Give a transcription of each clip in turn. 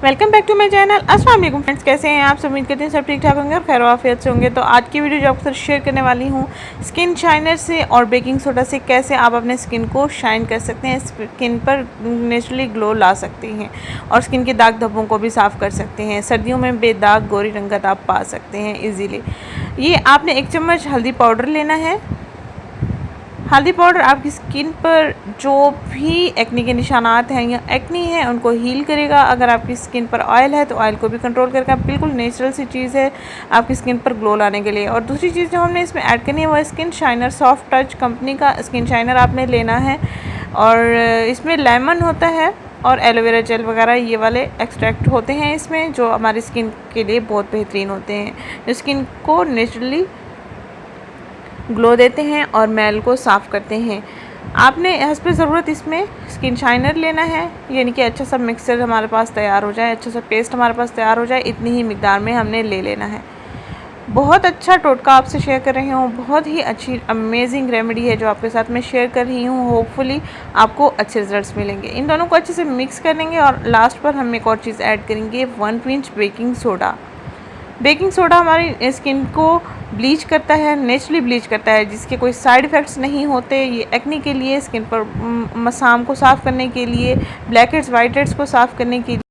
Welcome back to my channel. अस्सलाम वालेकुम friends, कैसे हैं आप सब? उम्मीद करते हैं सब ठीक ठाक होंगे और खैर आफियत से होंगे। तो आज की वीडियो जो आपके साथ शेयर करने वाली हूँ स्किन शाइनर से और बेकिंग सोडा से कैसे आप अपने स्किन को शाइन कर सकते हैं, स्किन पर नेचुरली ग्लो ला सकते हैं और स्किन के दाग धब्बों को भी साफ़ कर सकते हैं। सर्दियों में बेदाग गोरी रंगत आप पा सकते हैं ईजीली। ये आपने 1 चम्मच हल्दी पाउडर लेना है। हल्दी पाउडर आपकी स्किन पर जो भी एक्ने के निशानात हैं या एक्ने है उनको हील करेगा। अगर आपकी स्किन पर ऑयल है तो ऑयल को भी कंट्रोल करेगा। बिल्कुल नेचुरल सी चीज़ है आपकी स्किन पर ग्लो लाने के लिए। और दूसरी चीज़ जो हमने इसमें ऐड करनी है वो है skin shiner. Soft touch company का स्किन शाइनर आपने लेना है और इसमें लेमन होता है और एलोवेरा जेल वगैरह ये वाले एक्सट्रैक्ट होते हैं इसमें, जो हमारी स्किन के लिए बहुत बेहतरीन होते हैं, जो स्किन को नेचुरली ग्लो देते हैं और मैल को साफ़ करते हैं। आपने हस्ब ज़रूरत इसमें स्किन शाइनर लेना है, यानी कि अच्छा सा मिक्सचर हमारे पास तैयार हो जाए, अच्छा सा पेस्ट हमारे पास तैयार हो जाए, इतनी ही मिकदार में हमने ले लेना है। बहुत अच्छा टोटका आपसे शेयर कर रही हूँ, बहुत ही अच्छी अमेजिंग रेमेडी है जो आपके साथ मैं शेयर कर रही हूँ। होपफुली आपको अच्छे रिजल्ट्स मिलेंगे। इन दोनों को अच्छे से मिक्स कर लेंगे और लास्ट पर हम एक और चीज़ ऐड करेंगे, 1 pinch baking soda. Baking soda हमारी स्किन को ब्लीच करता है, नेचुरली ब्लीच करता है, जिसके कोई साइड इफ़ेक्ट्स नहीं होते। ये एक्ने के लिए, स्किन पर मसाम को साफ़ करने के लिए, ब्लैक हेड्स वाइट हेड्स को साफ़ करने के लिए,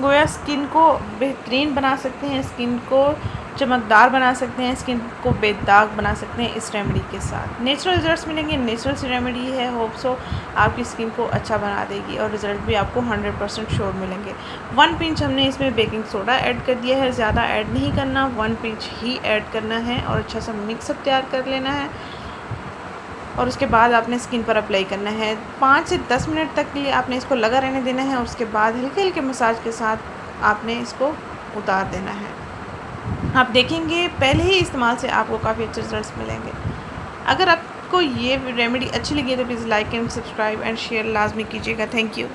गोया स्किन को बेहतरीन बना सकते हैं, स्किन को चमकदार बना सकते हैं, स्किन को बेदाग बना सकते हैं इस रेमेडी के साथ। नेचुरल रिजल्ट्स मिलेंगे, नेचुरल सी रेमेडी है। होप सो आपकी स्किन को अच्छा बना देगी और रिज़ल्ट भी आपको 100% श्योर मिलेंगे। 1 पिंच हमने इसमें बेकिंग सोडा ऐड कर दिया है, ज़्यादा ऐड नहीं करना, 1 पिंच ही ऐड करना है और अच्छा सा मिक्सअप तैयार कर लेना है और उसके बाद आपने स्किन पर अप्लाई करना है। 5 से 10 मिनट तक के लिए आपने इसको लगा रहने देना है और उसके बाद हल्के हल्के मसाज के साथ आपने इसको उतार देना है। आप देखेंगे पहले ही इस्तेमाल से आपको काफ़ी अच्छे रिजल्ट्स मिलेंगे। अगर आपको ये रेमेडी अच्छी लगी है तो please like and subscribe and share लाजमी कीजिएगा। Thank you.